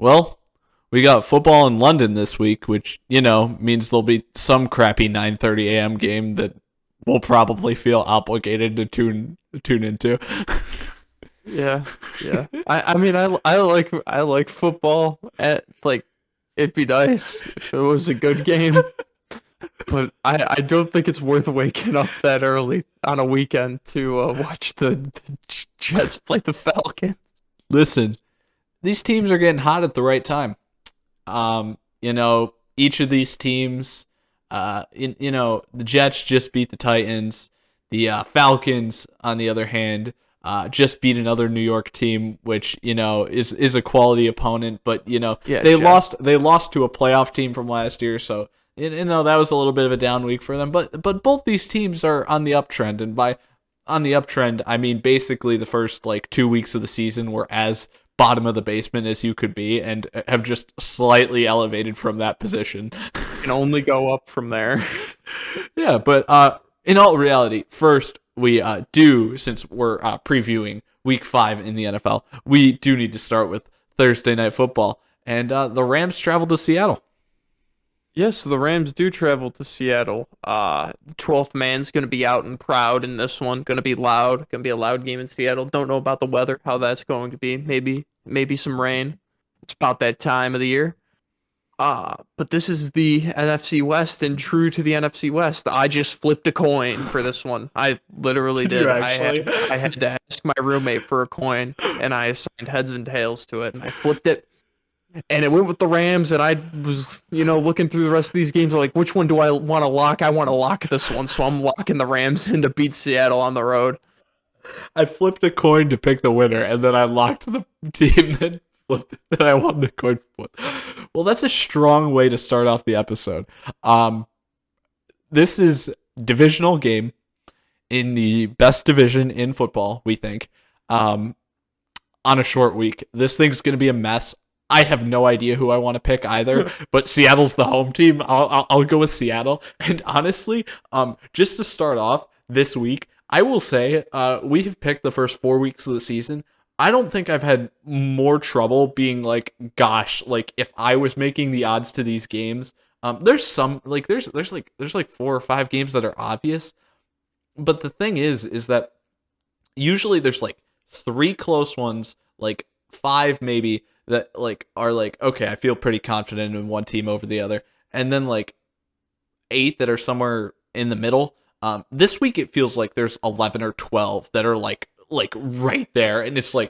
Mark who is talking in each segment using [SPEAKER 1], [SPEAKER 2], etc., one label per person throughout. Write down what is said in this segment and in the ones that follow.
[SPEAKER 1] Well, we got football in London this week, which, means there'll be some crappy 9:30 a.m. game that we'll probably feel obligated to tune into.
[SPEAKER 2] Yeah, yeah. I mean, I like football. It'd be nice if it was a good game, but I don't think it's worth waking up that early on a weekend to watch the Jets play the Falcons.
[SPEAKER 1] Listen, these teams are getting hot at the right time. Each of these teams, the Jets just beat the Titans. The Falcons, on the other hand, just beat another New York team, which is a quality opponent. But
[SPEAKER 2] Yeah,
[SPEAKER 1] they
[SPEAKER 2] Jets.
[SPEAKER 1] lost to a playoff team from last year, so that was a little bit of a down week for them. But both these teams are on the uptrend, and by on the uptrend, I mean basically the first 2 weeks of the season were as bottom of the basement as you could be, and have just slightly elevated from that position.
[SPEAKER 2] Can only go up from there.
[SPEAKER 1] Yeah, but in all reality, first we do, since we're previewing Week 5 in the NFL, we do need to start with Thursday Night Football, and the Rams traveled to Seattle.
[SPEAKER 2] Yes, the Rams do travel to Seattle. The 12th man's going to be out and proud in this one. Going to be loud. Going to be a loud game in Seattle. Don't know about the weather, how that's going to be. Maybe some rain. It's about that time of the year. But this is the NFC West, and true to the NFC West, I just flipped a coin for this one. I literally
[SPEAKER 1] Did you
[SPEAKER 2] did.
[SPEAKER 1] actually?
[SPEAKER 2] I had to ask my roommate for a coin, and I assigned heads and tails to it, and I flipped it. And it went with the Rams, and I was, looking through the rest of these games, like, which one do I want to lock? I want to lock this one, so I'm locking the Rams in to beat Seattle on the road.
[SPEAKER 1] I flipped a coin to pick the winner, and then I locked the team that I won the coin with. Well, that's a strong way to start off the episode. This is divisional game in the best division in football, we think, on a short week. This thing's going to be a mess. I have no idea who I want to pick either, but Seattle's the home team. I'll go with Seattle. And honestly, just to start off this week, I will say we have picked the first 4 weeks of the season. I don't think I've had more trouble being gosh, if I was making the odds to these games. There's some there's 4 or 5 games that are obvious, but the thing is that usually there's 3 close ones, 5 maybe, that are okay, I feel pretty confident in one team over the other, and then 8 that are somewhere in the middle. This week it feels like there's 11 or 12 that are right there, and it's I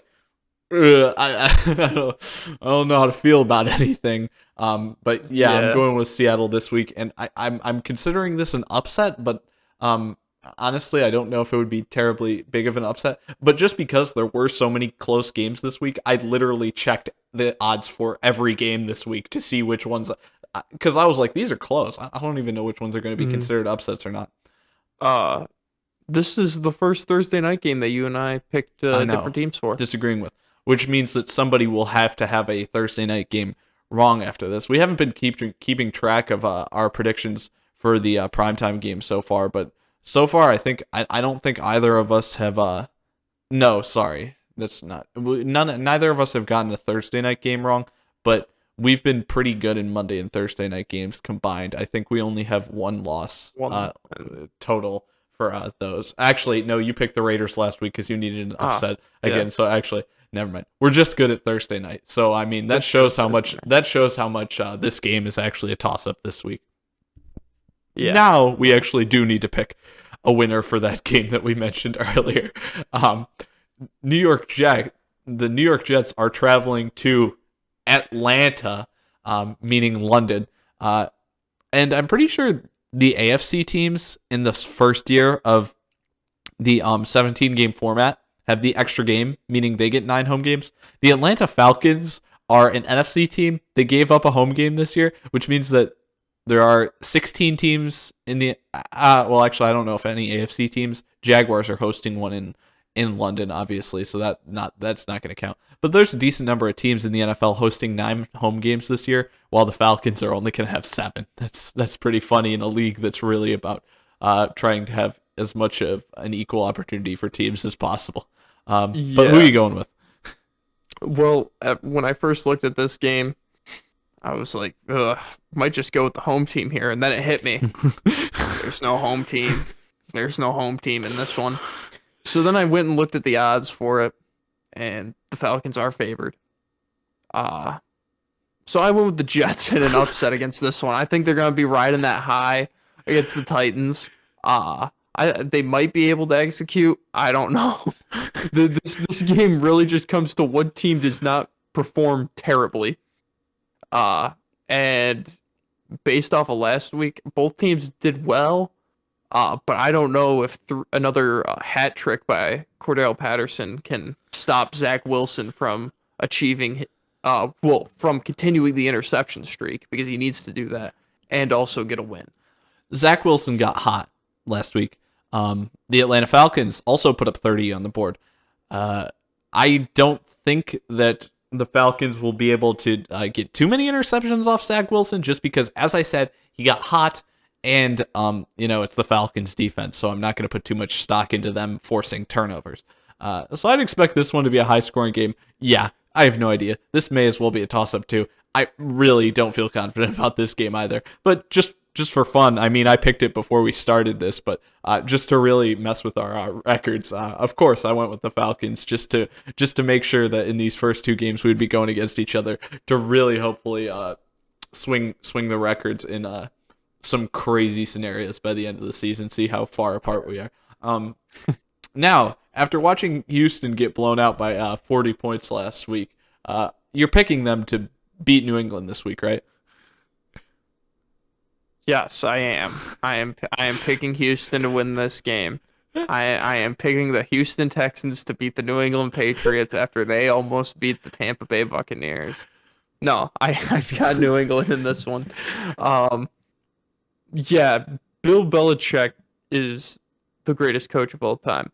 [SPEAKER 1] don't know how to feel about anything. But yeah, I'm going with Seattle this week, and I'm considering this an upset, but honestly, I don't know if it would be terribly big of an upset. But just because there were so many close games this week, I literally checked the odds for every game this week to see which ones, because I was like, these are close. I don't even know which ones are going to be considered upsets or not.
[SPEAKER 2] This is the first Thursday night game that you and I picked different teams for.
[SPEAKER 1] Disagreeing with, which means that somebody will have to have a Thursday night game wrong after this. We haven't been keeping track of our predictions for the primetime game so far, but so far I don't think either of us have. No, sorry, that's not. Neither of us have gotten a Thursday night game wrong, but we've been pretty good in Monday and Thursday night games combined. I think we only have one loss total for those. Actually, no, you picked the Raiders last week because you needed an upset again. So actually, never mind. We're just good at Thursday night. So I mean, that shows how much this game is actually a toss up this week. Yeah. Now we actually do need to pick a winner for that game that we mentioned earlier. The New York Jets are traveling to Atlanta, meaning London, and I'm pretty sure the AFC teams in the first year of the 17-game format have the extra game, meaning they get 9 home games. The Atlanta Falcons are an NFC team. They gave up a home game this year, which means that there are 16 teams in the well, actually, I don't know if any AFC teams. Jaguars are hosting one in London, obviously, so that's not going to count. But there's a decent number of teams in the NFL hosting 9 home games this year, while the Falcons are only going to have 7. That's pretty funny in a league that's really about trying to have as much of an equal opportunity for teams as possible. But who are you going with?
[SPEAKER 2] Well, when I first looked at this game, I was like, ugh, might just go with the home team here. And then it hit me. There's no home team. There's no home team in this one. So then I went and looked at the odds for it, and the Falcons are favored. Uh, so I went with the Jets in an upset against this one. I think they're going to be riding that high against the Titans. They might be able to execute. I don't know. This game really just comes to what team does not perform terribly. And based off of last week, both teams did well. But I don't know if another hat trick by Cordell Patterson can stop Zach Wilson from achieving, from continuing the interception streak, because he needs to do that and also get a win.
[SPEAKER 1] Zach Wilson got hot last week. The Atlanta Falcons also put up 30 on the board. I don't think that the Falcons will be able to get too many interceptions off Zach Wilson, just because, as I said, he got hot, and it's the Falcons defense, so I'm not going to put too much stock into them forcing turnovers. So I'd expect this one to be a high-scoring game. Yeah, I have no idea. This may as well be a toss-up too. I really don't feel confident about this game either, but just for fun, I mean, I picked it before we started this, but just to really mess with our records, of course, I went with the Falcons just to make sure that in these first two games we'd be going against each other to really hopefully swing the records in some crazy scenarios by the end of the season, see how far apart we are. Now, after watching Houston get blown out by 40 points last week, you're picking them to beat New England this week, right?
[SPEAKER 2] Yes, I am. I am picking Houston to win this game. I am picking the Houston Texans to beat the New England Patriots after they almost beat the Tampa Bay Buccaneers. No, I've got New England in this one. Yeah, Bill Belichick is the greatest coach of all time.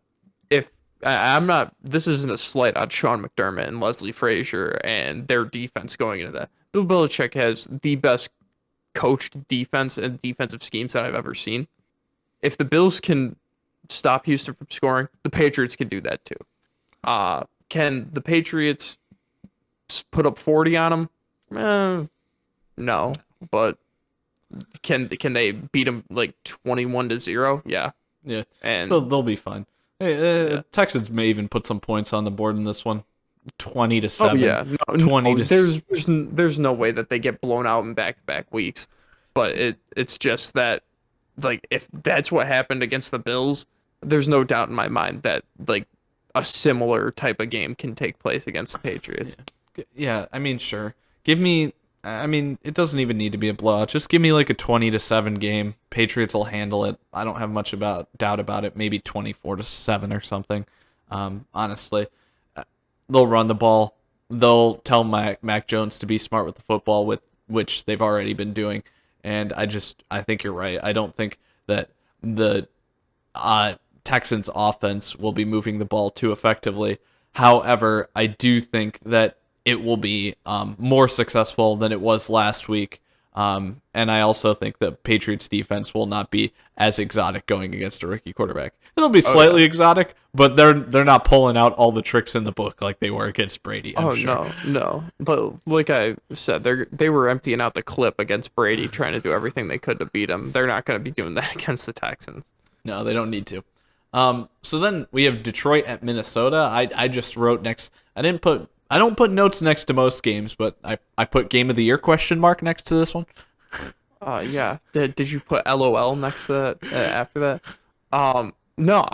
[SPEAKER 2] If I'm not, this isn't a slight on Sean McDermott and Leslie Frazier and their defense going into that. Bill Belichick has the best coached defense and defensive schemes that I've ever seen. If the Bills can stop Houston from scoring, the Patriots can do that too. Can the Patriots put up 40 on them? No, but can they beat them like 21-0? Yeah.
[SPEAKER 1] Yeah,
[SPEAKER 2] and
[SPEAKER 1] they'll be fine. Hey,
[SPEAKER 2] yeah.
[SPEAKER 1] Texans may even put some points on the board in this one. 20-7.
[SPEAKER 2] Oh yeah, no,
[SPEAKER 1] 20
[SPEAKER 2] no,
[SPEAKER 1] to
[SPEAKER 2] there's no way that they get blown out in back-to-back weeks. But it's just that, like, if that's what happened against the Bills, there's no doubt in my mind that like a similar type of game can take place against the Patriots.
[SPEAKER 1] Yeah, I mean, sure. It doesn't even need to be a blowout. Just give me like a 20-7 game. Patriots will handle it. I don't have much doubt about it. Maybe 24-7 or something. Honestly, they'll run the ball. They'll tell Mac Jones to be smart with the football, with which they've already been doing. And I think you're right. I don't think that the Texans offense will be moving the ball too effectively. However, I do think that it will be more successful than it was last week. And I also think the Patriots defense will not be as exotic going against a rookie quarterback. It'll be slightly exotic, but they're not pulling out all the tricks in the book like they were against Brady. I'm sure.
[SPEAKER 2] No. But like I said, they were emptying out the clip against Brady, trying to do everything they could to beat him. They're not going to be doing that against the Texans.
[SPEAKER 1] No, they don't need to. So then we have Detroit at Minnesota. I just wrote next. I don't put notes next to most games, but I put game of the year question mark next to this one.
[SPEAKER 2] Yeah. Did you put LOL next to that after that? No,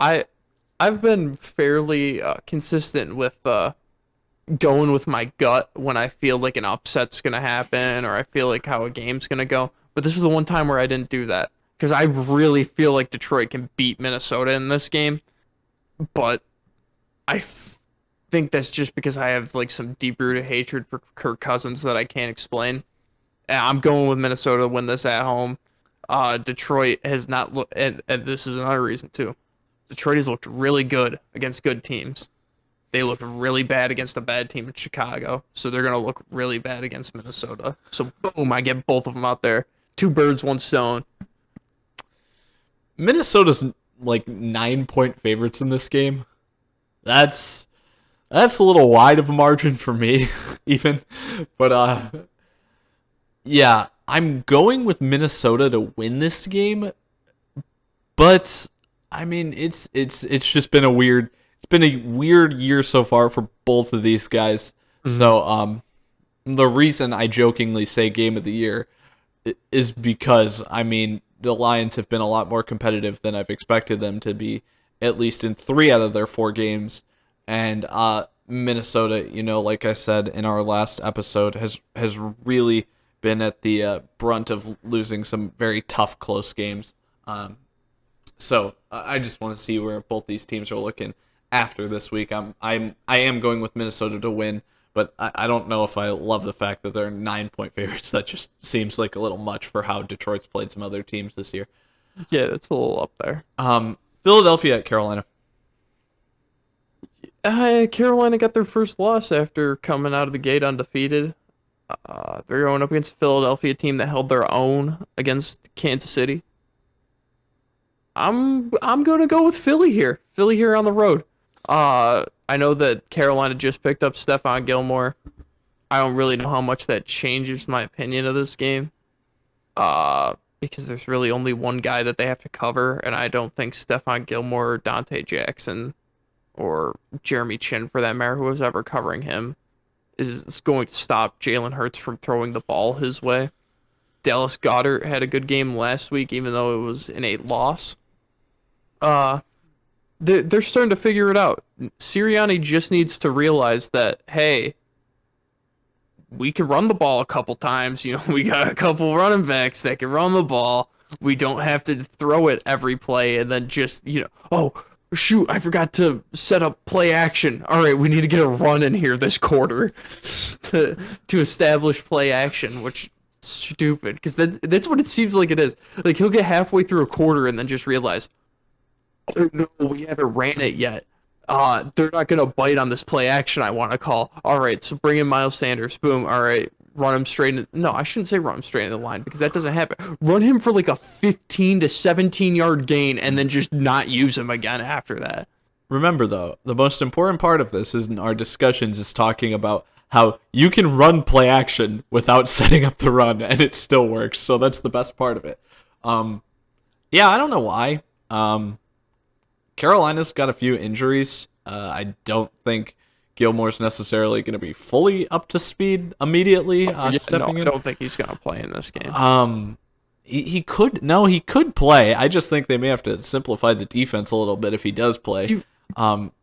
[SPEAKER 2] I've been fairly consistent with going with my gut when I feel like an upset's gonna happen or I feel like how a game's gonna go. But this is the one time where I didn't do that because I really feel like Detroit can beat Minnesota in this game. But I think that's just because I have like some deep-rooted hatred for Kirk Cousins that I can't explain. And I'm going with Minnesota to win this at home. Detroit has not looked, and this is another reason too. Detroit has looked really good against good teams. They looked really bad against a bad team in Chicago, so they're gonna look really bad against Minnesota. So boom, I get both of them out there. Two birds, one stone.
[SPEAKER 1] Minnesota's like 9-point favorites in this game. That's That's a little wide of a margin for me, even. But yeah, I'm going with Minnesota to win this game. But I mean, it's just been a weird. It's been a weird year so far for both of these guys.
[SPEAKER 2] Mhm.
[SPEAKER 1] So the reason I jokingly say game of the year is because I mean the Lions have been a lot more competitive than I've expected them to be, at least in 3 out of their 4 games, and Minnesota, like I said in our last episode, has really been at the brunt of losing some very tough close games. So I just want to see where both these teams are looking after this week. I am going with Minnesota to win, but I don't know if I love the fact that they're 9-point favorites. That just seems like a little much for how Detroit's played some other teams this year.
[SPEAKER 2] Yeah, that's a little up there.
[SPEAKER 1] Philadelphia at Carolina.
[SPEAKER 2] Carolina got their first loss after coming out of the gate undefeated. They're going up against a Philadelphia team that held their own against Kansas City. I'm gonna go with Philly here. Philly here on the road. I know that Carolina just picked up Stephon Gilmore. I don't really know how much that changes my opinion of this game. Because there's really only one guy that they have to cover, and I don't think Stephon Gilmore or Dante Jackson or Jeremy Chin, for that matter, who was ever covering him, is going to stop Jalen Hurts from throwing the ball his way. Dallas Goedert had a good game last week, even though it was in a loss. They're starting to figure it out. Sirianni just needs to realize that, hey, we can run the ball a couple times. We got a couple running backs that can run the ball. We don't have to throw it every play and then just, oh, shoot, I forgot to set up play action. All right, we need to get a run in here this quarter to establish play action, which is stupid because that's what it seems like it is. Like he'll get halfway through a quarter and then just realize, oh no, we haven't ran it yet. They're not gonna bite on this play action I want to call. All right, so bring in Miles Sanders. Boom. All right, run him straight in. No, I shouldn't say run him straight in the line because that doesn't happen. Run him for like a 15 to 17 yard gain and then just not use him again after that.
[SPEAKER 1] Remember, though, the most important part of this is in our discussions is talking about how you can run play action without setting up the run, and it still works. So that's the best part of it. Yeah, I don't know why. Carolina's got a few injuries. I don't think Gilmore's necessarily going to be fully up to speed immediately. Stepping in.
[SPEAKER 2] I don't think he's going to play in this game.
[SPEAKER 1] He could. No, he could play. I just think they may have to simplify the defense a little bit if he does play.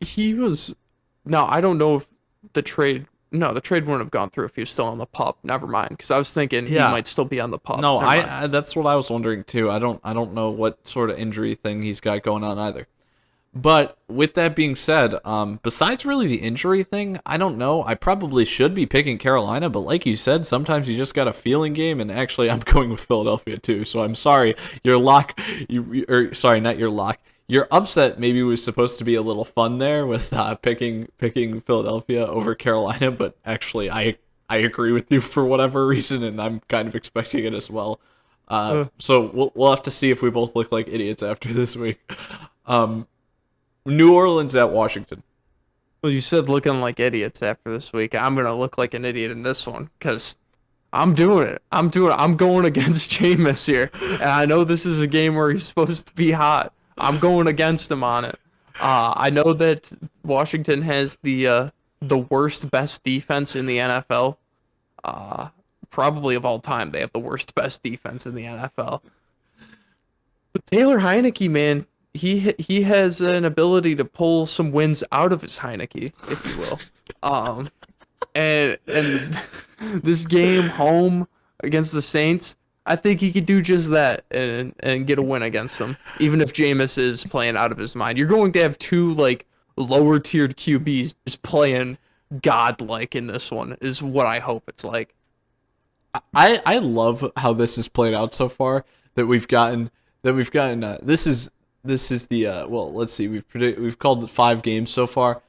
[SPEAKER 2] He was. No, I don't know if the trade. No, the trade wouldn't have gone through if he was still on the pup. Never mind, because I was thinking he might still be on the pup.
[SPEAKER 1] No, that's what I was wondering too. I don't know what sort of injury thing he's got going on either. But with that being said, besides really the injury thing, I don't know. I probably should be picking Carolina, but like you said, sometimes you just got a feeling game, and actually I'm going with Philadelphia too. So I'm sorry, your lock, sorry, not your lock. Your upset maybe was supposed to be a little fun there with picking Philadelphia over Carolina, but actually I agree with you for whatever reason, and I'm kind of expecting it as well. So we'll have to see if we both look like idiots after this week. New Orleans at Washington.
[SPEAKER 2] Well, you said looking like idiots after this week. I'm going to look like an idiot in this one because I'm doing it. I'm going against Jameis here. And I know this is a game where he's supposed to be hot. I'm going against him on it. I know that Washington has the worst, best defense in the NFL. Probably of all time, they have the worst, best defense in the NFL. But Taylor Heineke, man, he has an ability to pull some wins out of his Heineke, if you will. And this game home against the Saints, I think he could do just that and get a win against them, even if Jameis is playing out of his mind. You're going to have two like lower tiered QBs just playing godlike in this one, is what I hope it's like.
[SPEAKER 1] I love how this has played out so far. This is the well, let's see. We've called it 5 games so far.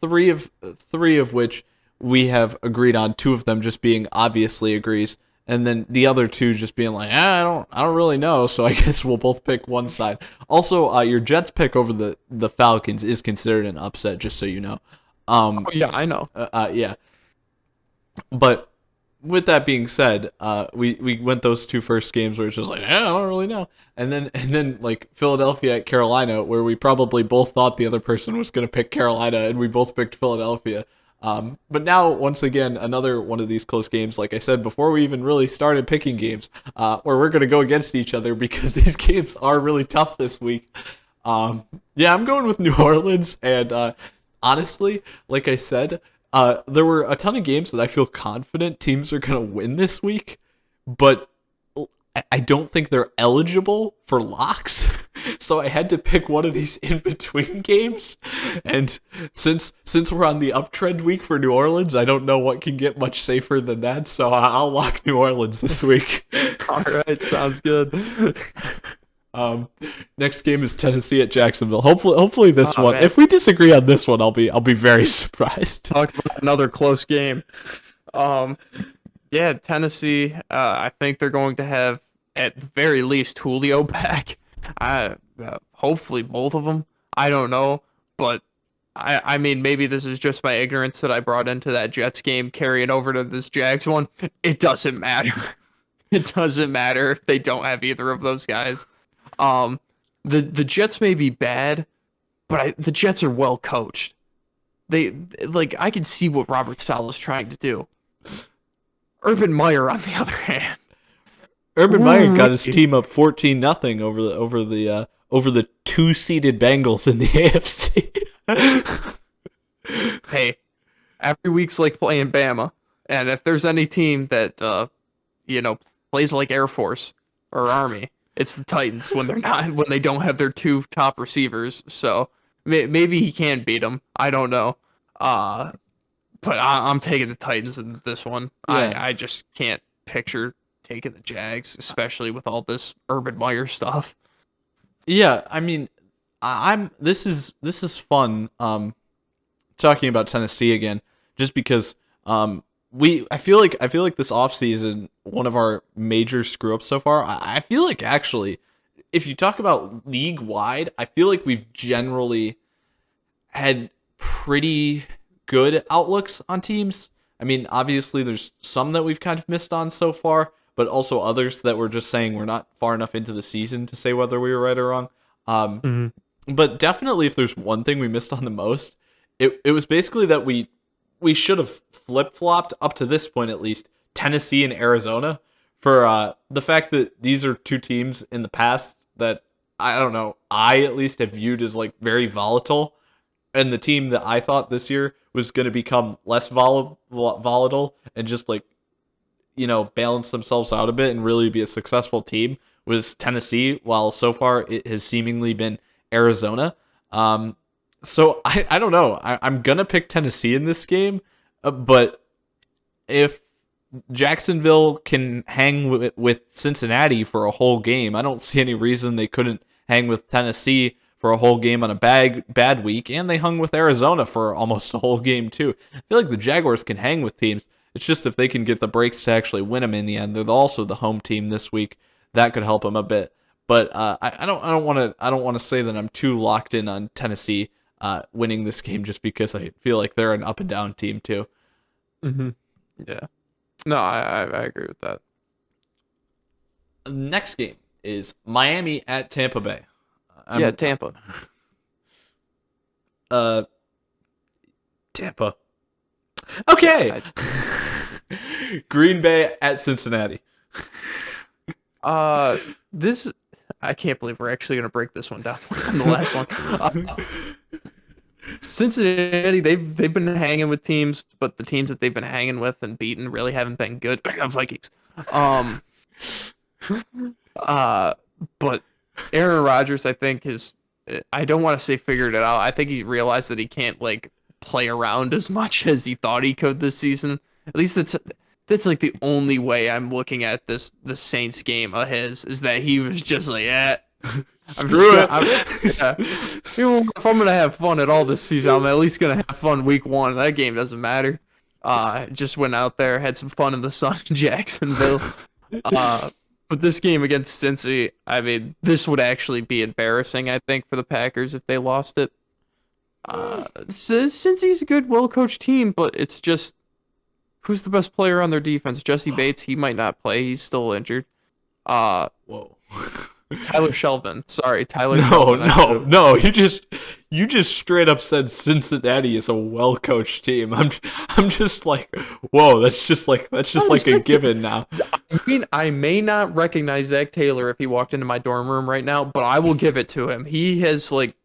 [SPEAKER 1] Three of which we have agreed on. 2 of them just being obviously agrees, and then the other 2 just being like, I don't really know. So I guess we'll both pick one side. Also, your Jets pick over the Falcons is considered an upset, just so you know. Um,
[SPEAKER 2] Oh yeah, I know.
[SPEAKER 1] yeah. But with that being said, we went those two first games where it's just like, I don't really know, and then like Philadelphia at Carolina, where we probably both thought the other person was going to pick Carolina, and we both picked Philadelphia. But now once again, another one of these close games, like I said before we even really started picking games, where we're going to go against each other because these games are really tough this week. Yeah, I'm going with New Orleans, and honestly, like I said, there were a ton of games that I feel confident teams are going to win this week, but I don't think they're eligible for locks. So I had to pick one of these in between games. And since we're on the uptrend week for New Orleans, I don't know what can get much safer than that. So I'll lock New Orleans this week.
[SPEAKER 2] All right, sounds good.
[SPEAKER 1] Next game is Tennessee at Jacksonville. Hopefully this one.
[SPEAKER 2] Man.
[SPEAKER 1] If we disagree on this one, I'll be very surprised.
[SPEAKER 2] Talk about another close game. Yeah, Tennessee. I think they're going to have at the very least Julio back. Hopefully both of them. I don't know, but I mean maybe this is just my ignorance that I brought into that Jets game carrying over to this Jags one. It doesn't matter. It doesn't matter if they don't have either of those guys. The Jets may be bad, but the Jets are well coached. They like I can see what Robert Saleh is trying to do. Urban Meyer, on the other hand,
[SPEAKER 1] Urban Meyer got his team up 14-0 over the 2-seeded Bengals in the AFC.
[SPEAKER 2] Hey, every week's like playing Bama, and if there's any team that plays like Air Force or Army, it's the Titans when they don't have their two top receivers. So maybe he can beat them. I don't know. But I'm taking the Titans in this one.
[SPEAKER 1] Yeah.
[SPEAKER 2] I just can't picture taking the Jags, especially with all this Urban Meyer stuff.
[SPEAKER 1] Yeah, I mean, this is fun. Talking about Tennessee again, just because I feel like this offseason, one of our major screw ups so far. I feel like actually, if you talk about league wide, I feel like we've generally had pretty good outlooks on teams. I mean, obviously there's some that we've kind of missed on so far, but also others that we're just saying we're not far enough into the season to say whether we were right or wrong. But definitely if there's one thing we missed on the most, it was basically that we should have flip-flopped up to this point at least Tennessee and Arizona for the fact that these are two teams in the past that I don't know, I at least have viewed as like very volatile, and the team that I thought this year was going to become less volatile and just like, balance themselves out a bit and really be a successful team was Tennessee, while so far it has seemingly been Arizona. So I don't know. I'm going to pick Tennessee in this game, but if Jacksonville can hang with Cincinnati for a whole game, I don't see any reason they couldn't hang with Tennessee for a whole game on a bad week, and they hung with Arizona for almost a whole game too. I feel like the Jaguars can hang with teams. It's just if they can get the breaks to actually win them in the end. They're also the home team this week. That could help them a bit. But I don't want to say that I'm too locked in on Tennessee winning this game just because I feel like they're an up and down team too.
[SPEAKER 2] Mm-hmm. Yeah. No, I agree with that.
[SPEAKER 1] Next game is Miami at Tampa Bay.
[SPEAKER 2] Tampa.
[SPEAKER 1] Tampa. Okay. Green Bay at Cincinnati.
[SPEAKER 2] This I can't believe we're actually gonna break this one down on the last one. Cincinnati, they've been hanging with teams, but the teams that they've been hanging with and beaten really haven't been good. Vikings. But Aaron Rodgers, I think, I don't want to say figured it out. I think he realized that he can't like play around as much as he thought he could this season. At least that's like the only way I'm looking at the Saints game of his is that he was just like,
[SPEAKER 1] Screw it.
[SPEAKER 2] If I'm gonna have fun at all this season, I'm at least gonna have fun week one. That game doesn't matter. Just went out there, had some fun in the sun in Jacksonville. But this game against Cincy, I mean, this would actually be embarrassing, I think, for the Packers if they lost it. Since he's a good, well-coached team, but it's just who's the best player on their defense? Jesse Bates, he might not play. He's still injured. Uh,
[SPEAKER 1] Whoa.
[SPEAKER 2] Tyler Shelvin. Sorry, Tyler
[SPEAKER 1] No,
[SPEAKER 2] Shelvin.
[SPEAKER 1] no, no. You just straight up said Cincinnati is a well-coached team. I'm just like, whoa, that's just like a given now.
[SPEAKER 2] I mean, I may not recognize Zach Taylor if he walked into my dorm room right now, but I will give it to him. He has like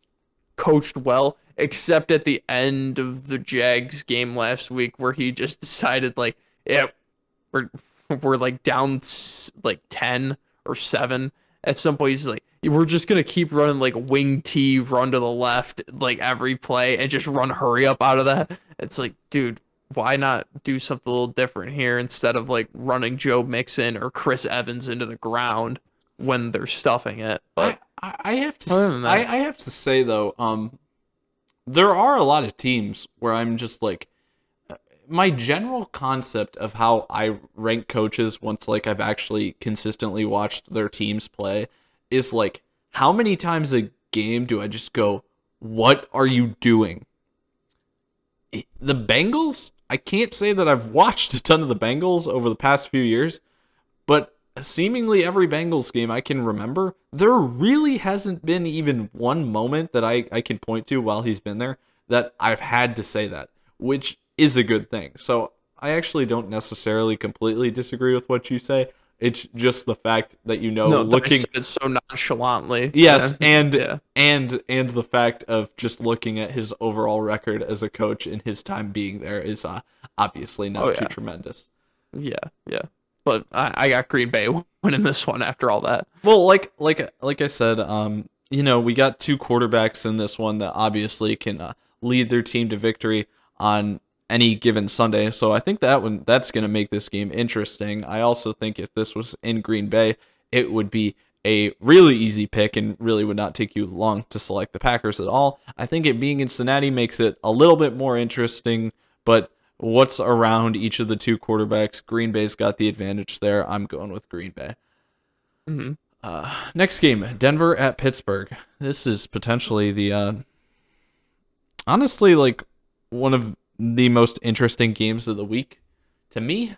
[SPEAKER 2] coached well, except at the end of the Jags game last week where he just decided like, yeah, we're we're like down like 10 or 7. At some point he's like, we're just gonna keep running like wing T, run to the left, like every play, and just run hurry up out of that. It's like, dude, why not do something a little different here instead of like running Joe Mixon or Chris Evans into the ground when they're stuffing it? But
[SPEAKER 1] I have to
[SPEAKER 2] other than that,
[SPEAKER 1] I have to say though, there are a lot of teams where I'm just like, my general concept of how I rank coaches once like I've actually consistently watched their teams play is like, how many times a game do I just go, what are you doing? The Bengals, I can't say that I've watched a ton of the Bengals over the past few years, but seemingly every Bengals game I can remember, there really hasn't been even one moment that I can point to while he's been there that I've had to say that, which is a good thing. So I actually don't necessarily completely disagree with what you say. It's just the fact that
[SPEAKER 2] no,
[SPEAKER 1] looking,
[SPEAKER 2] I said it so nonchalantly.
[SPEAKER 1] yes,
[SPEAKER 2] Yeah.
[SPEAKER 1] and
[SPEAKER 2] Yeah.
[SPEAKER 1] and the fact of just looking at his overall record as a coach and his time being there is obviously
[SPEAKER 2] Oh
[SPEAKER 1] not too
[SPEAKER 2] yeah.
[SPEAKER 1] tremendous.
[SPEAKER 2] Yeah. Yeah. But I got Green Bay winning this one after all that.
[SPEAKER 1] Well, like I said, we got two quarterbacks in this one that obviously can lead their team to victory on any given Sunday. So I think that's going to make this game interesting. I also think if this was in Green Bay, it would be a really easy pick and really would not take you long to select the Packers at all. I think it being in Cincinnati makes it a little bit more interesting, but what's around each of the two quarterbacks, Green Bay's got the advantage there. I'm going with Green Bay.
[SPEAKER 2] Hmm.
[SPEAKER 1] Next game, Denver at Pittsburgh. This is potentially the honestly like one of the most interesting games of the week to me.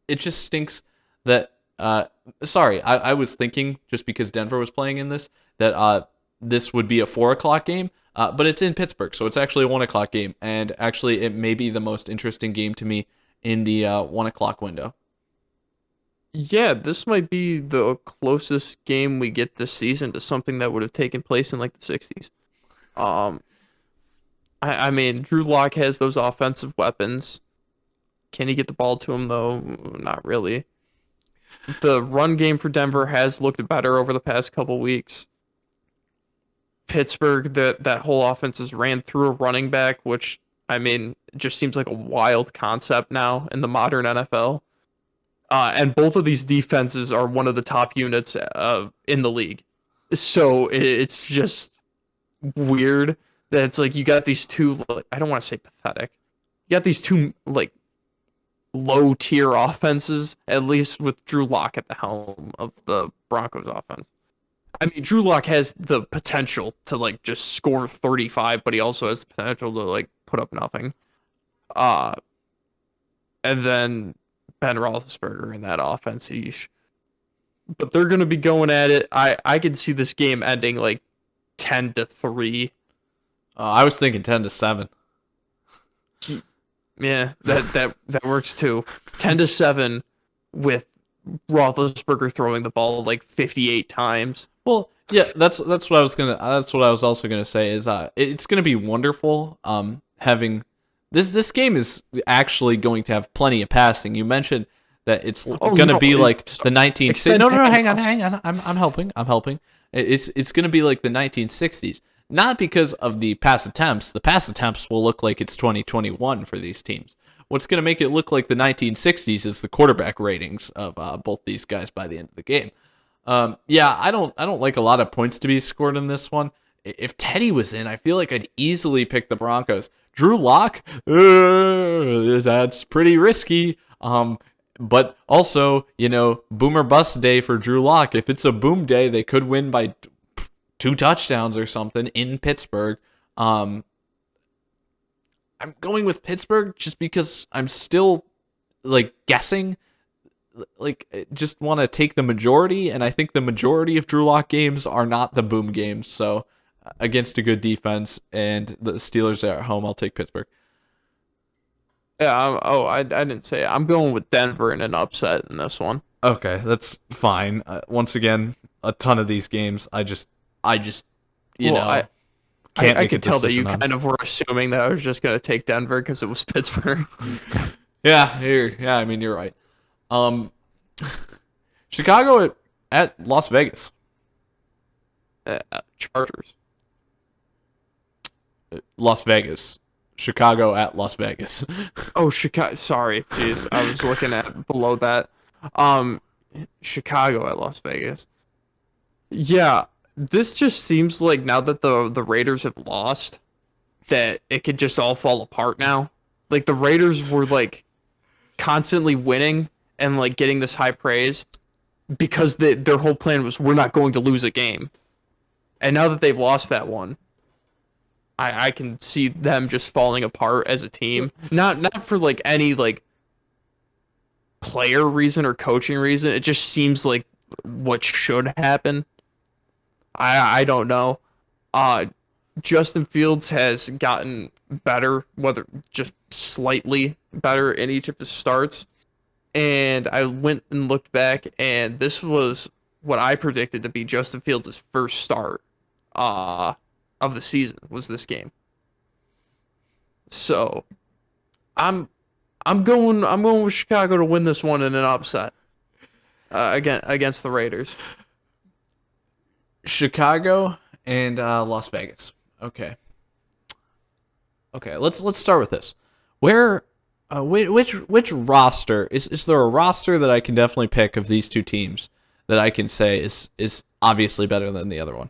[SPEAKER 1] It just stinks that sorry, I was thinking just because Denver was playing in this that this would be a 4 o'clock game. But it's in Pittsburgh, so it's actually a 1 o'clock game, and actually it may be the most interesting game to me in the 1 o'clock window.
[SPEAKER 2] Yeah, this might be the closest game we get this season to something that would have taken place in like the 60s. Um, I mean, Drew Lock has those offensive weapons. Can he get the ball to him though? Not really. The run game for Denver has looked better over the past couple weeks. Pittsburgh, that whole offense is ran through a running back, which I mean, it just seems like a wild concept now in the modern NFL. And both of these defenses are one of the top units in the league. So it's just weird that it's like you got these two, like, I don't want to say pathetic. You got these two like low tier offenses, at least with Drew Lock at the helm of the Broncos offense. I mean, Drew Lock has the potential to like just score 35, but he also has the potential to like put up nothing. Uh, and then Ben Roethlisberger in that offense, yeesh. But they're going to be going at it. I could see this game ending like 10-3.
[SPEAKER 1] I was thinking 10-7.
[SPEAKER 2] Yeah, that works too. 10-7 with Roethlisberger throwing the ball like 58 times.
[SPEAKER 1] Well, yeah, that's what I was also gonna say is it's gonna be wonderful having this game is actually going to have plenty of passing. You mentioned that it's gonna be like the 1960s. No, hang on. I'm helping. It's gonna be like the 1960s. Not because of the pass attempts. The pass attempts will look like it's 2021 for these teams. What's going to make it look like the 1960s is the quarterback ratings of both these guys by the end of the game. Yeah, I don't like a lot of points to be scored in this one. If Teddy was in, I feel like I'd easily pick the Broncos. Drew Lock, that's pretty risky. But also, boomer bust day for Drew Lock. If it's a boom day, they could win by 2 touchdowns or something in Pittsburgh. I'm going with Pittsburgh just because I'm still guessing. Just want to take the majority, and I think the majority of Drew Lock games are not the boom games. So against a good defense and the Steelers are at home, I'll take Pittsburgh.
[SPEAKER 2] Yeah. I didn't say it. I'm going with Denver in an upset in this one.
[SPEAKER 1] Okay, that's fine. Once again, a ton of these games, I just can't
[SPEAKER 2] I
[SPEAKER 1] make a
[SPEAKER 2] could tell that you
[SPEAKER 1] decision on.
[SPEAKER 2] kind of were assuming that I was just going to take Denver because it was Pittsburgh.
[SPEAKER 1] Yeah, I mean, you're right. Chicago at Las Vegas.
[SPEAKER 2] Chargers.
[SPEAKER 1] Las Vegas. Chicago at Las Vegas.
[SPEAKER 2] Oh, Chicago. Sorry. Jeez. I was looking at below that. Chicago at Las Vegas. Yeah. This just seems like now that the Raiders have lost, that it could just all fall apart now. Like, the Raiders were, constantly winning and, getting this high praise because their whole plan was, we're not going to lose a game. And now that they've lost that one, I can see them just falling apart as a team. Not for, any, player reason or coaching reason. It just seems like what should happen. I don't know. Justin Fields has gotten better, whether just slightly better in each of his starts. And I went and looked back, and this was what I predicted to be Justin Fields' first start of the season was this game. So I'm going with Chicago to win this one in an upset against the Raiders.
[SPEAKER 1] Chicago and Las Vegas. Okay, let's start with this. Which roster is there a roster that I can definitely pick of these two teams that I can say is obviously better than the other one?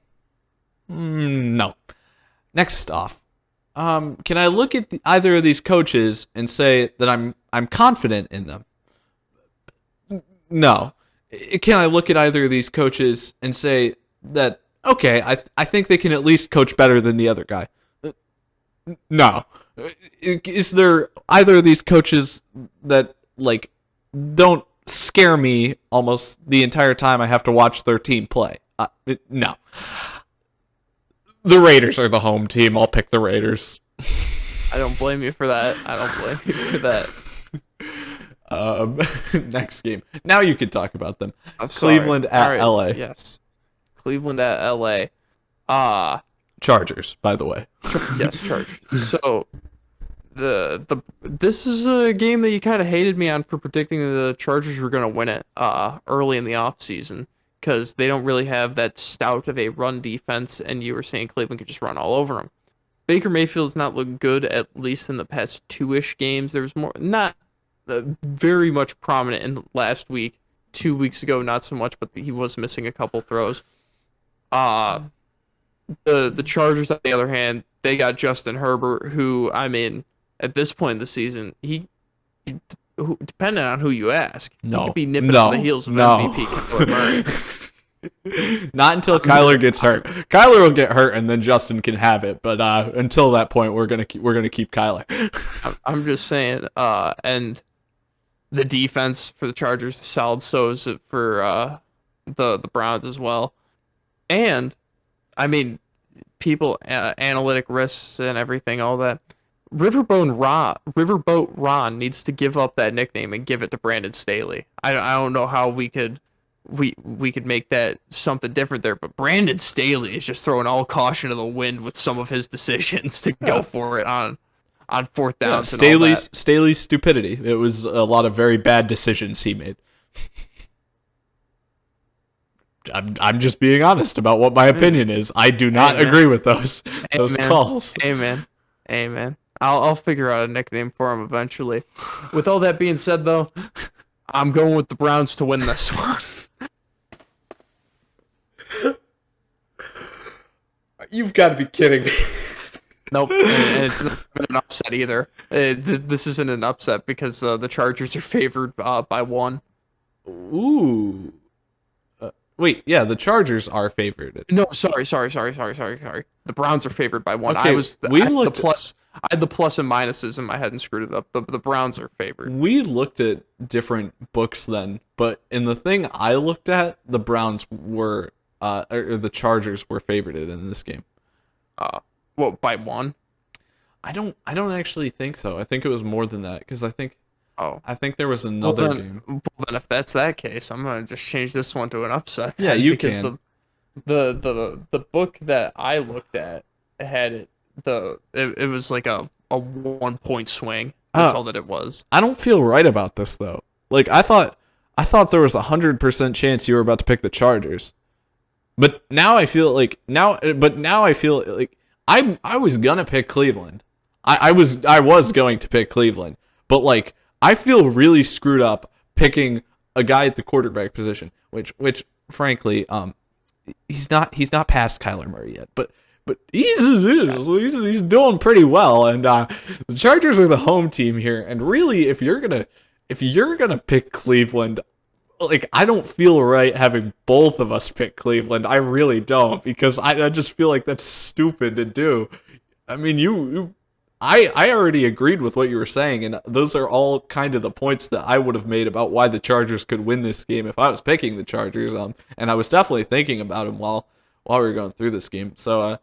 [SPEAKER 1] No. Next off, can I look at either of these coaches and say that I'm confident in them? No. Can I look at either of these coaches and say that, okay, I think they can at least coach better than the other guy? No. Is there either of these coaches that don't scare me almost the entire time I have to watch their team play? No. The Raiders are the home team. I'll pick the Raiders.
[SPEAKER 2] I don't blame you for that.
[SPEAKER 1] Next game. Now you can talk about them.
[SPEAKER 2] Cleveland
[SPEAKER 1] at LA.
[SPEAKER 2] Yes. Cleveland at LA.
[SPEAKER 1] Chargers, by the way.
[SPEAKER 2] Yes, Chargers. So this is a game that you kind of hated me on for predicting the Chargers were going to win it early in the offseason because they don't really have that stout of a run defense, and you were saying Cleveland could just run all over them. Baker Mayfield's not looked good, at least in the past 2-ish games. There was more, not very much prominent in last week. 2 weeks ago, not so much, but he was missing a couple throws. The Chargers, on the other hand, they got Justin Herbert, who, I mean, at this point in the season, he depending on who you ask, he could be nipping on the heels of MVP Kyler Murray.
[SPEAKER 1] Not until Kyler gets hurt. Kyler will get hurt, and then Justin can have it. But until that point, we're gonna keep Kyler.
[SPEAKER 2] I'm just saying. And the defense for the Chargers is solid. So is it for the Browns as well. And I mean, people analytic risks and everything, all that. Riverboat Ron needs to give up that nickname and give it to Brandon Staley. I don't know how we could make that something different there, but Brandon Staley is just throwing all caution to the wind with some of his decisions to go for it on fourth downs.
[SPEAKER 1] Staley's stupidity. It was a lot of very bad decisions he made. I'm just being honest about what my opinion is. I do not agree with those calls.
[SPEAKER 2] Amen. I'll figure out a nickname for him eventually. With all that being said, though, I'm going with the Browns to win this one.
[SPEAKER 1] You've got to be kidding me.
[SPEAKER 2] Nope, and it's not an upset either. This isn't an upset because the Chargers are favored by 1.
[SPEAKER 1] Ooh. Wait, yeah, the Chargers are favored.
[SPEAKER 2] No, sorry. The Browns are favored by 1.
[SPEAKER 1] Okay, we
[SPEAKER 2] I had the
[SPEAKER 1] looked
[SPEAKER 2] plus. I had the plus and minuses in my head and screwed it up. The Browns are favored.
[SPEAKER 1] we looked at different books then, but in the thing I looked at, the Browns were or the Chargers were favored in this game.
[SPEAKER 2] Well, by 1.
[SPEAKER 1] I don't actually think so. I think it was more than that because
[SPEAKER 2] Oh,
[SPEAKER 1] I think there was another game.
[SPEAKER 2] well, then if that's that case, I'm gonna just change this one to an upset.
[SPEAKER 1] Yeah,
[SPEAKER 2] then,
[SPEAKER 1] you
[SPEAKER 2] because
[SPEAKER 1] can.
[SPEAKER 2] the book that I looked at had it was like a 1 point swing. That's all that it was.
[SPEAKER 1] I don't feel right about this though. Like I thought there was 100% chance you were about to pick the Chargers. But now I feel like I was gonna pick Cleveland. I was going to pick Cleveland, but like I feel really screwed up picking a guy at the quarterback position, which frankly, he's not past Kyler Murray yet, but he's doing pretty well, and the Chargers are the home team here, and really if you're gonna pick Cleveland, like I don't feel right having both of us pick Cleveland. I really don't because I just feel like that's stupid to do. I mean, I already agreed with what you were saying, and those are all kind of the points that I would have made about why the Chargers could win this game if I was picking the Chargers. And I was definitely thinking about them while we were going through this game. So,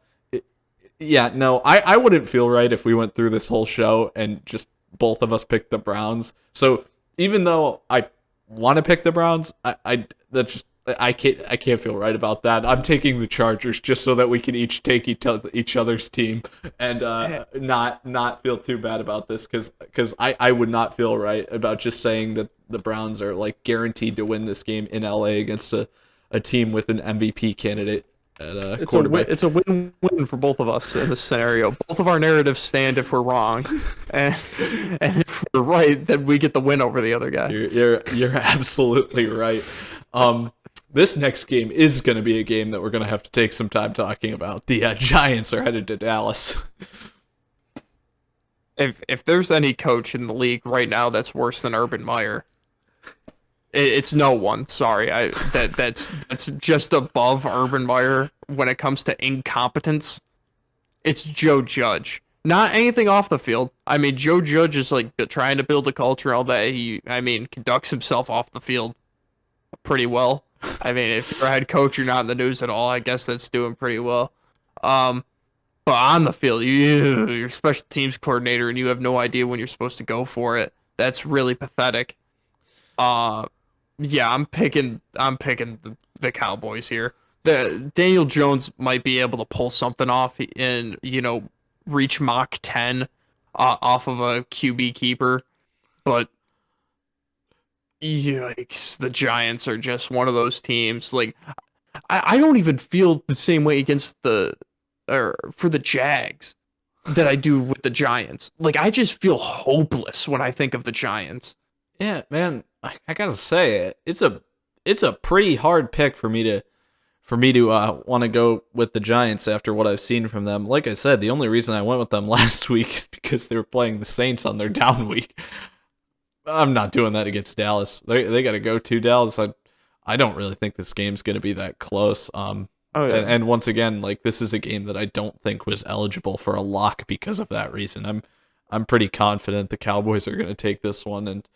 [SPEAKER 1] yeah, no, I wouldn't feel right if we went through this whole show and just both of us picked the Browns. So even though I want to pick the Browns, I can't feel right about that. I'm taking the Chargers just so that we can each take each other's team and not feel too bad about this because I would not feel right about just saying that the Browns are like guaranteed to win this game in LA against a team with an MVP candidate at quarterback.
[SPEAKER 2] It's a win-win for both of us in this scenario. Both of our narratives stand if we're wrong, and if we're right, then we get the win over the other guy.
[SPEAKER 1] You're absolutely right. This next game is going to be a game that we're going to have to take some time talking about. The Giants are headed to Dallas.
[SPEAKER 2] If there's any coach in the league right now that's worse than Urban Meyer, it's no one. Sorry, that's just above Urban Meyer when it comes to incompetence. It's Joe Judge. Not anything off the field. I mean, Joe Judge is like trying to build a culture all day. He, conducts himself off the field pretty well. I mean, if you're a head coach, you're not in the news at all. I guess that's doing pretty well. But on the field, you're a special teams coordinator, and you have no idea when you're supposed to go for it. That's really pathetic. Yeah, I'm picking the Cowboys here. Daniel Jones might be able to pull something off and reach Mach 10 off of a QB keeper, but yikes, the Giants are just one of those teams. Like, I don't even feel the same way against for the Jags that I do with the Giants. Like, I just feel hopeless when I think of the Giants.
[SPEAKER 1] Yeah, man, I gotta say it's a pretty hard pick for me to want to go with the Giants after what I've seen from them. Like I said, the only reason I went with them last week is because they were playing the Saints on their down week. I'm not doing that against Dallas. They got to go to Dallas. I don't really think this game's going to be that close.
[SPEAKER 2] Oh, yeah.
[SPEAKER 1] And once again, like this is a game that I don't think was eligible for a lock because of that reason. I'm pretty confident the Cowboys are going to take this one, and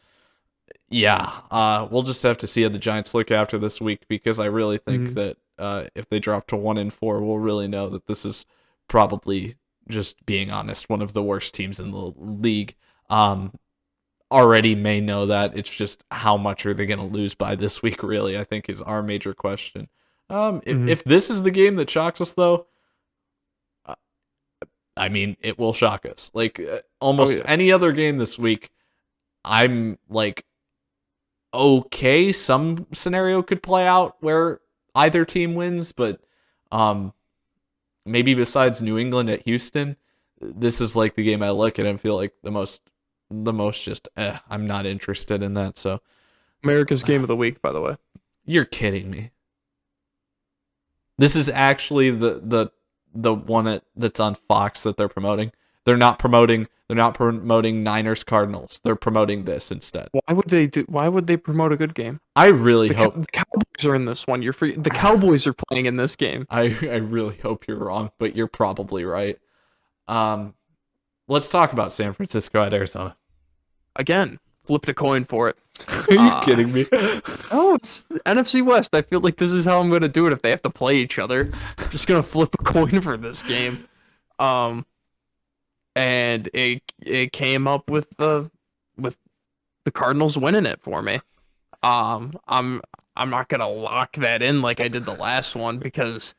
[SPEAKER 1] yeah, we'll just have to see how the Giants look after this week because I really think that if they drop to 1-4, we'll really know that this is probably, just being honest, one of the worst teams in the league. Already may know that. It's just how much are they going to lose by this week, really, I think is our major question. If this is the game that shocks us, though, I mean, it will shock us. Like, almost any other game this week, I'm like, okay, some scenario could play out where either team wins, but maybe besides New England at Houston, this is like the game I look at and feel like the most just I'm not interested in that. So
[SPEAKER 2] America's game of the week, by the way.
[SPEAKER 1] You're kidding me. This is actually the one that's on Fox that they're promoting. They're not promoting Niners Cardinals. They're promoting this instead.
[SPEAKER 2] Why would they promote a good game?
[SPEAKER 1] I really hope
[SPEAKER 2] The Cowboys are in this one. The Cowboys are playing in this game.
[SPEAKER 1] I really hope you're wrong, but you're probably right. Let's talk about San Francisco at Arizona.
[SPEAKER 2] Again, flipped a coin for it.
[SPEAKER 1] Are you kidding me?
[SPEAKER 2] Oh, it's NFC West. I feel like this is how I'm gonna do it if they have to play each other. I'm just gonna flip a coin for this game. And it came up with the Cardinals winning it for me. I'm not gonna lock that in like I did the last one because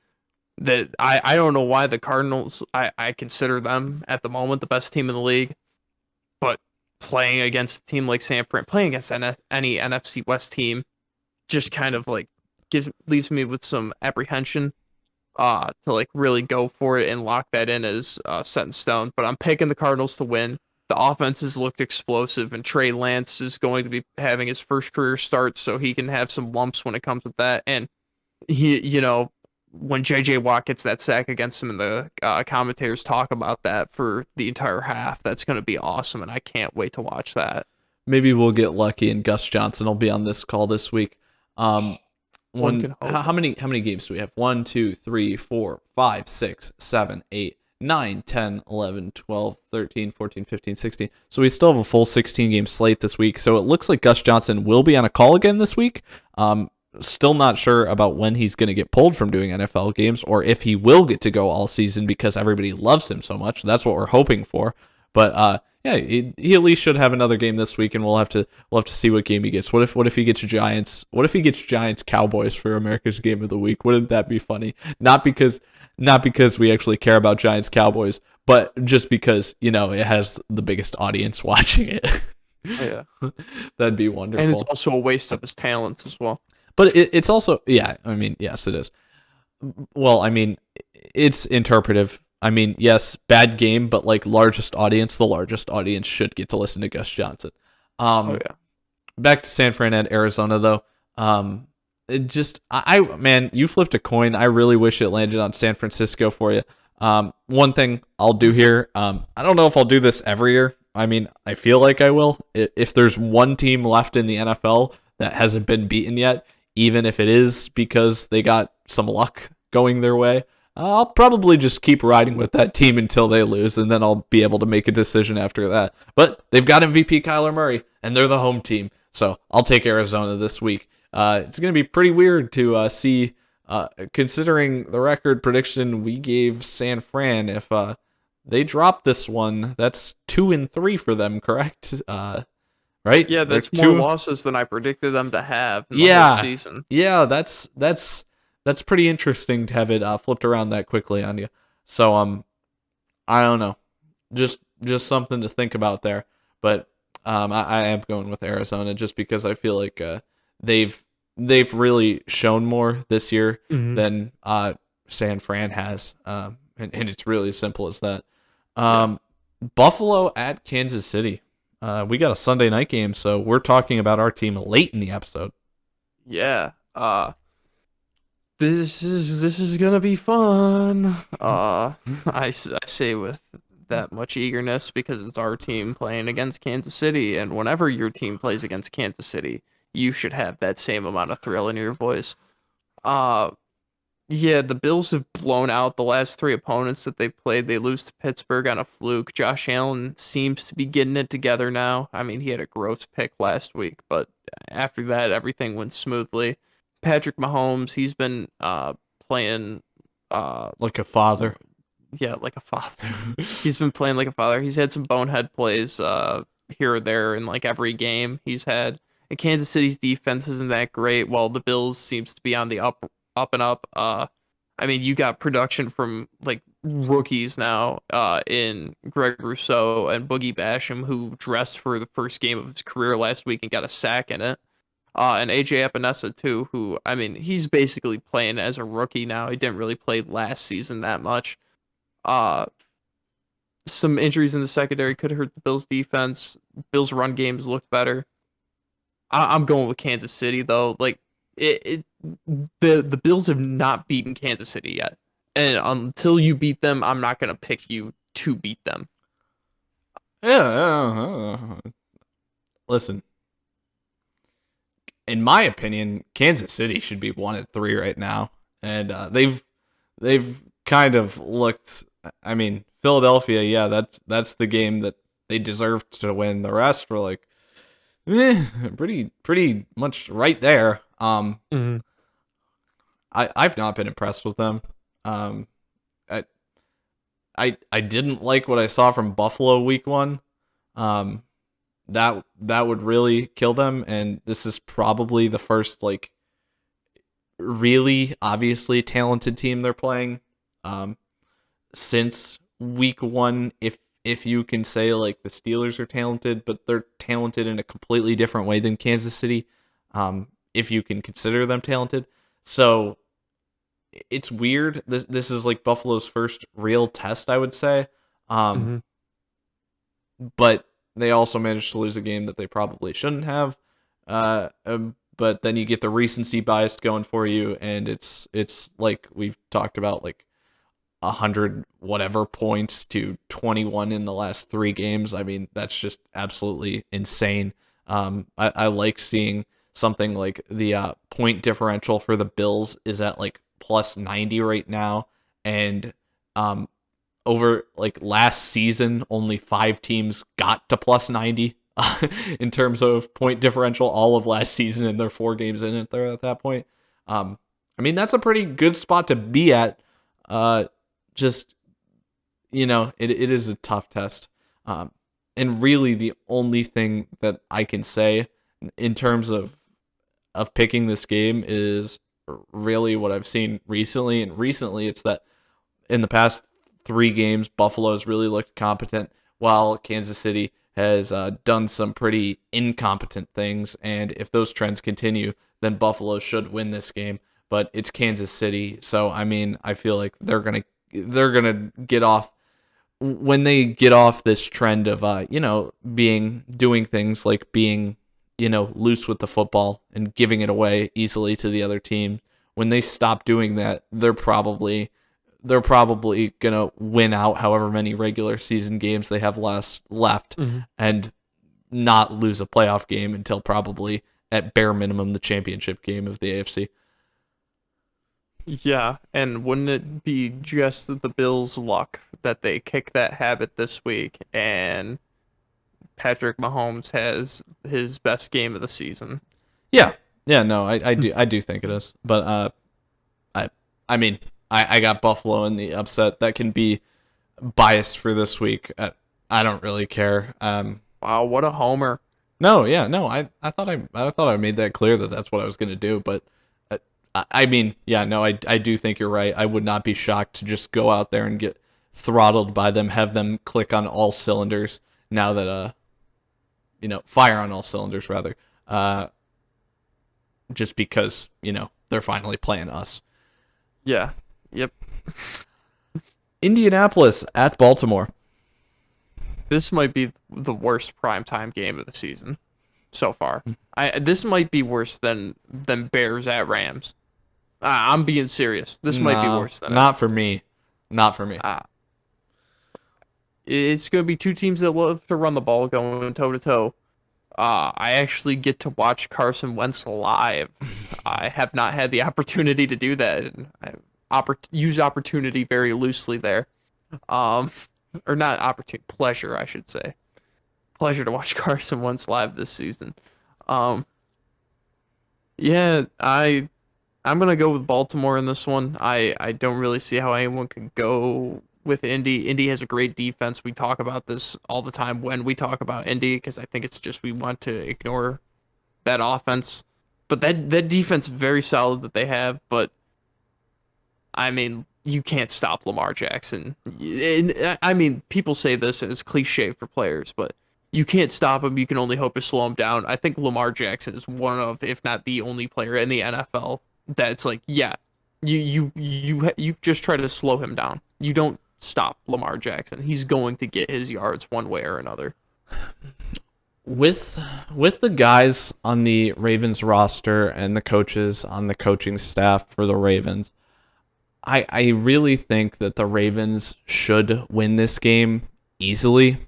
[SPEAKER 2] I don't know why the Cardinals I consider them at the moment the best team in the league, but playing against a team like San Fran, playing against any NFC West team, just kind of like leaves me with some apprehension. To like really go for it and lock that in as set in stone. But I'm picking the Cardinals to win. The offenses looked explosive, and Trey Lance is going to be having his first career start, so he can have some lumps when it comes with that. And when JJ Watt gets that sack against him, and the commentators talk about that for the entire half, that's going to be awesome, and I can't wait to watch that.
[SPEAKER 1] Maybe we'll get lucky, and Gus Johnson will be on this call this week. How many games do we have? 1, 2, 3, 4, 5, 6, 7, 8, 9, 10, 11, 12, 13, 14, 15, 16. So we still have a full 16-game slate this week. So it looks like Gus Johnson will be on a call again this week. Still not sure about when he's going to get pulled from doing NFL games or if he will get to go all season because everybody loves him so much. That's what we're hoping for. But yeah, he at least should have another game this week, and we'll have to see what game he gets. What if he gets Giants? What if he gets Giants Cowboys for America's Game of the Week? Wouldn't that be funny? Not because we actually care about Giants Cowboys, but just because it has the biggest audience watching it.
[SPEAKER 2] Yeah,
[SPEAKER 1] that'd be wonderful.
[SPEAKER 2] And it's also a waste of his talents as well.
[SPEAKER 1] But it's also yes, it is. Well, it's interpretive. Yes, bad game, but like the largest audience should get to listen to Gus Johnson. Back to San Fran and Arizona though. You flipped a coin. I really wish it landed on San Francisco for you. One thing I'll do here, I don't know if I'll do this every year. I feel like I will. If there's one team left in the NFL that hasn't been beaten yet, even if it is because they got some luck going their way, I'll probably just keep riding with that team until they lose, and then I'll be able to make a decision after that. But they've got MVP Kyler Murray, and they're the home team, so I'll take Arizona this week. It's going to be pretty weird to see, considering the record prediction we gave San Fran, if they drop this one, that's 2-3 for them, correct? Right?
[SPEAKER 2] Yeah, that's more losses than I predicted them to have in the whole season.
[SPEAKER 1] Yeah, that's pretty interesting to have it flipped around that quickly on you. So I don't know, just something to think about there. But I am going with Arizona just because I feel like they've really shown more this year than San Fran has, and it's really as simple as that. Buffalo at Kansas City. We got a Sunday night game, so we're talking about our team late in the episode.
[SPEAKER 2] Yeah. This is gonna be fun. I say with that much eagerness because it's our team playing against Kansas City, and whenever your team plays against Kansas City, you should have that same amount of thrill in your voice. Yeah, the Bills have blown out the last 3 opponents that they played. They lose to Pittsburgh on a fluke. Josh Allen seems to be getting it together now. He had a gross pick last week, but after that, everything went smoothly. Patrick Mahomes, he's been playing
[SPEAKER 1] like a father.
[SPEAKER 2] Yeah, like a father. He's been playing like a father. He's had some bonehead plays here or there in like every game he's had. And Kansas City's defense isn't that great, while the Bills seems to be on the up and up. You got production from like rookies now in Greg Rousseau and Boogie Basham, who dressed for the first game of his career last week and got a sack in it. And AJ Epinesa too, who he's basically playing as a rookie now. He didn't really play last season that much. Some injuries in the secondary could hurt the Bills' defense. Bills' run games looked better. I'm going with Kansas City though. Like the Bills have not beaten Kansas City yet, and until you beat them, I'm not gonna pick you to beat them.
[SPEAKER 1] Yeah. Listen, in my opinion, Kansas City should be 1-3 right now, and they've kind of looked. I mean, Philadelphia, yeah, that's the game that they deserved to win. The rest were like, pretty much right there.
[SPEAKER 2] Mhm.
[SPEAKER 1] I've not been impressed with them. Um, I I didn't like what I saw from Buffalo week 1. Um, that would really kill them, and this is probably the first like really obviously talented team they're playing um since week 1, if you can say like the Steelers are talented, but they're talented in a completely different way than Kansas City, if you can consider them talented. So it's weird. This is like Buffalo's first real test, I would say. um
[SPEAKER 2] Mhm.
[SPEAKER 1] but they also managed to lose a game that they probably shouldn't have. But then you get the recency bias going for you, and it's like we've talked about, like 100 whatever points to 21 in the last 3 games. I mean, that's just absolutely insane. I like seeing something like the point differential for the Bills is at like plus 90 right now, and um, over like last season, only 5 teams got to plus 90 in terms of point differential all of last season, and they're 4 games in it there at that point. Um, I mean, that's a pretty good spot to be at. Just, it is a tough test. And really the only thing that I can say in terms of picking this game is really what I've seen recently. And recently it's that in the past 3 games, Buffalo's really looked competent, while Kansas City has done some pretty incompetent things. And if those trends continue, then Buffalo should win this game. But it's Kansas City, so I mean, I feel like they're gonna get off when they get off this trend of doing things like being loose with the football and giving it away easily to the other team. When they stop doing that, they're probably gonna win out however many regular season games they have left,
[SPEAKER 2] Mhm.
[SPEAKER 1] and not lose a playoff game until probably at bare minimum the championship game of the AFC.
[SPEAKER 2] Yeah, and wouldn't it be just the Bills' luck that they kick that habit this week and Patrick Mahomes has his best game of the season?
[SPEAKER 1] Yeah, yeah, no, I do think it is, but I I mean I got Buffalo in the upset. That can be biased for this week. I don't really care.
[SPEAKER 2] Wow, what a homer.
[SPEAKER 1] No, yeah, no, I thought I made that clear that that's what I was gonna do, but I mean, yeah, no, I do think you're right. I would not be shocked to just go out there and get throttled by them, have them click on all cylinders now that fire on all cylinders rather, just because they're finally playing us.
[SPEAKER 2] Yeah. Yep.
[SPEAKER 1] Indianapolis at Baltimore.
[SPEAKER 2] This might be the worst primetime game of the season so far. This might be worse than Bears at Rams. I'm being serious. This might be
[SPEAKER 1] No,
[SPEAKER 2] worse than it.
[SPEAKER 1] not for me. Not for me.
[SPEAKER 2] Uh, it's going to be two teams that love to run the ball going toe to toe. I actually get to watch Carson Wentz live. I have not had the opportunity to do that. And I use opportunity very loosely there. Um, or not opportunity, pleasure, I should say. Pleasure to watch Carson Wentz live this season. Um, yeah, I'm gonna go with Baltimore in this one. I don't really see how anyone could go with Indy. Indy has a great defense. We talk about this all the time when we talk about Indy because I think it's just we want to ignore that offense. But that defense is very solid that they have. But I mean, you can't stop Lamar Jackson. And, I mean, people say this as cliche for players, but you can't stop him. You can only hope to slow him down. I think Lamar Jackson is one of, if not the only player in the NFL that's like, yeah, you just try to slow him down. You don't stop Lamar Jackson. He's going to get his yards one way or another.
[SPEAKER 1] With the guys on the Ravens roster and the coaches on the coaching staff for the Ravens, I really think that the Ravens should win this game easily.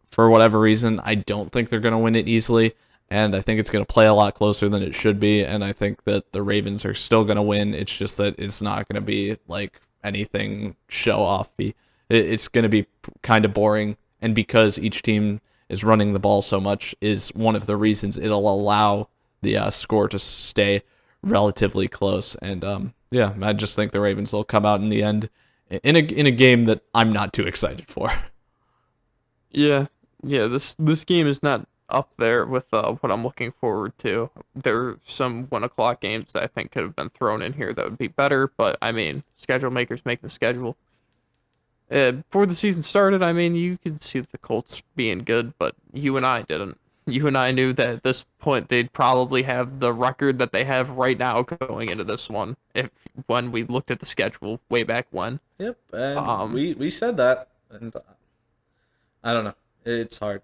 [SPEAKER 1] for whatever reason, I don't think they're going to win it easily. And I think it's going to play a lot closer than it should be. And I think that the Ravens are still going to win. It's just that it's not going to be like anything show-offy. It's going to be kind of boring. And because each team is running the ball so much is one of the reasons it'll allow the score to stay relatively close. And yeah, I just think the Ravens will come out in the end in a game that I'm not too excited for.
[SPEAKER 2] Yeah, this game is not up there with what I'm looking forward to. There are some 1 o'clock games that I think could have been thrown in here that would be better, but I mean, schedule makers make the schedule. Before the season started, I mean, you could see the Colts being good, but you and I didn't. You and I knew that at this point they'd probably have the record that they have right now going into this one. When we looked at the schedule way back when.
[SPEAKER 1] Yep, and we said that, and I don't know, it's hard.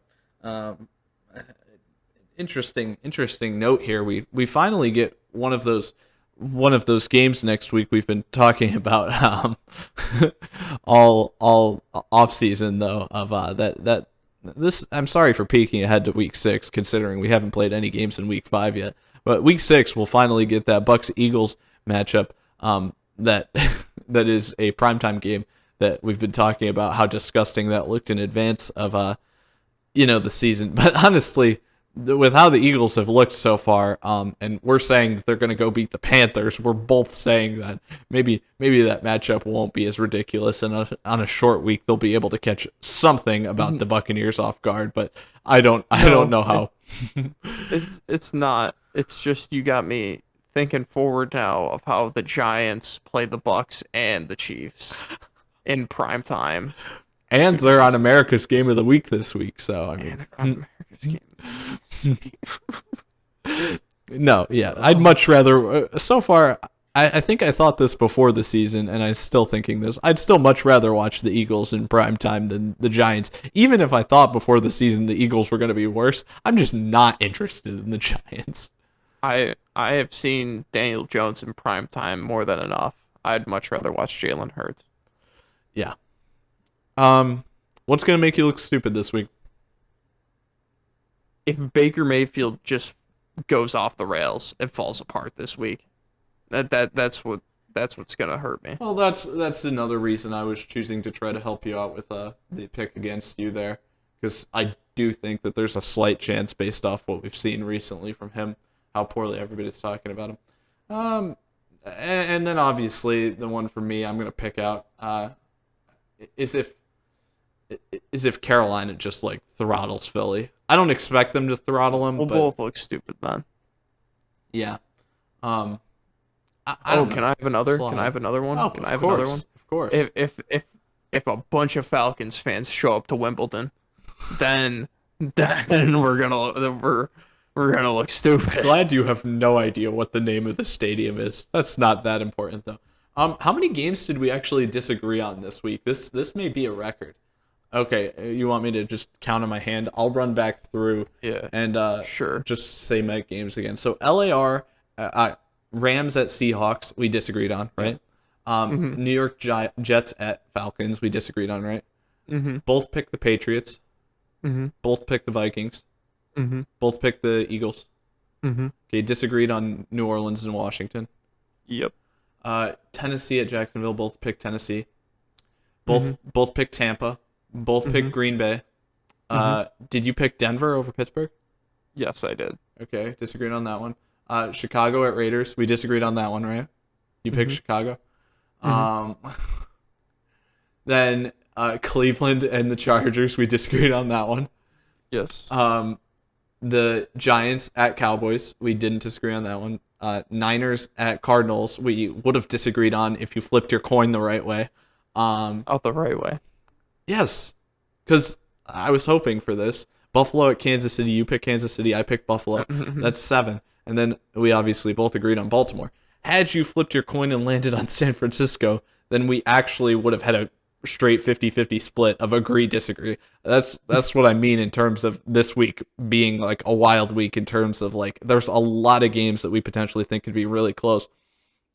[SPEAKER 1] Interesting note here. We finally get one of those games next week we've been talking about all off season though of that this. I'm sorry for peeking ahead to week 6 considering we haven't played any games in week 5 yet. But week 6 we'll finally get that Bucs Eagles matchup that is a primetime game that we've been talking about how disgusting that looked in advance of the season. But honestly, with how the Eagles have looked so far, and we're saying that they're going to go beat the Panthers, we're both saying that maybe that matchup won't be as ridiculous, and on a short week they'll be able to catch something about the Buccaneers off guard. But I don't know how.
[SPEAKER 2] It's not. It's just you got me thinking forward now of how the Giants play the Bucs and the Chiefs in prime time.
[SPEAKER 1] And they're on America's Game of the Week this week, so I mean,
[SPEAKER 2] America's Game.
[SPEAKER 1] No, yeah, I'd much rather. So far, I think I thought this before the season, and I'm still thinking this. I'd still much rather watch the Eagles in prime time than the Giants. Even if I thought before the season the Eagles were going to be worse, I'm just not interested in the Giants.
[SPEAKER 2] I have seen Daniel Jones in prime time more than enough. I'd much rather watch Jalen Hurts.
[SPEAKER 1] Yeah. What's going to make you look stupid this week?
[SPEAKER 2] If Baker Mayfield just goes off the rails and falls apart this week, that's what's gonna hurt me.
[SPEAKER 1] Well, that's another reason I was choosing to try to help you out with the pick against you there, because I do think that there's a slight chance based off what we've seen recently from him, how poorly everybody's talking about him. And then obviously the one for me I'm gonna pick out is if Carolina just like throttles Philly. I don't expect them to throttle him.
[SPEAKER 2] We'll both look stupid then.
[SPEAKER 1] Yeah.
[SPEAKER 2] Can I have another? Can I have another one?
[SPEAKER 1] Oh,
[SPEAKER 2] can I have another one?
[SPEAKER 1] Of course.
[SPEAKER 2] If a bunch of Falcons fans show up to Wimbledon, then we're gonna look stupid.
[SPEAKER 1] Glad you have no idea what the name of the stadium is. That's not that important though. How many games did we actually disagree on this week? This may be a record. Okay, you want me to just count on my hand? I'll run back through and
[SPEAKER 2] sure.
[SPEAKER 1] Just say my games again. So LAR, Rams at Seahawks, we disagreed on, right? New York Jets at Falcons, we disagreed on, right?
[SPEAKER 2] Mm-hmm.
[SPEAKER 1] Both picked the Patriots.
[SPEAKER 2] Mm-hmm.
[SPEAKER 1] Both picked the Vikings.
[SPEAKER 2] Mm-hmm.
[SPEAKER 1] Both picked the Eagles.
[SPEAKER 2] Mm-hmm.
[SPEAKER 1] Okay, disagreed on New Orleans and Washington.
[SPEAKER 2] Yep.
[SPEAKER 1] Tennessee at Jacksonville, both picked Tennessee. Both picked Tampa. Both picked Green Bay. Did you pick Denver over Pittsburgh?
[SPEAKER 2] Yes, I did.
[SPEAKER 1] Okay, disagreed on that one. Chicago at Raiders. We disagreed on that one, right? You picked Chicago. Then Cleveland and the Chargers. We disagreed on that one.
[SPEAKER 2] Yes.
[SPEAKER 1] The Giants at Cowboys. We didn't disagree on that one. Niners at Cardinals. We would have disagreed on if you flipped your coin the right way.
[SPEAKER 2] Out the right way.
[SPEAKER 1] Yes, because I was hoping for this. Buffalo at Kansas City. You picked Kansas City. I picked Buffalo. That's 7. And then we obviously both agreed on Baltimore. Had you flipped your coin and landed on San Francisco, then we actually would have had a straight 50-50 split of agree, disagree. That's what I mean in terms of this week being like a wild week in terms of like there's a lot of games that we potentially think could be really close.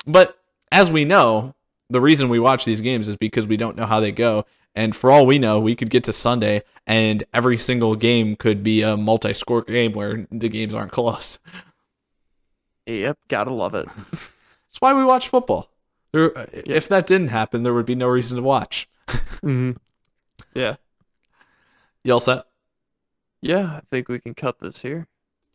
[SPEAKER 1] But as we know, the reason we watch these games is because we don't know how they go. And for all we know, we could get to Sunday and every single game could be a multi-score game where the games aren't close.
[SPEAKER 2] Yep, gotta love it.
[SPEAKER 1] That's why we watch football. If that didn't happen, there would be no reason to watch.
[SPEAKER 2] Mm-hmm. Yeah.
[SPEAKER 1] You all set?
[SPEAKER 2] Yeah, I think we can cut this here.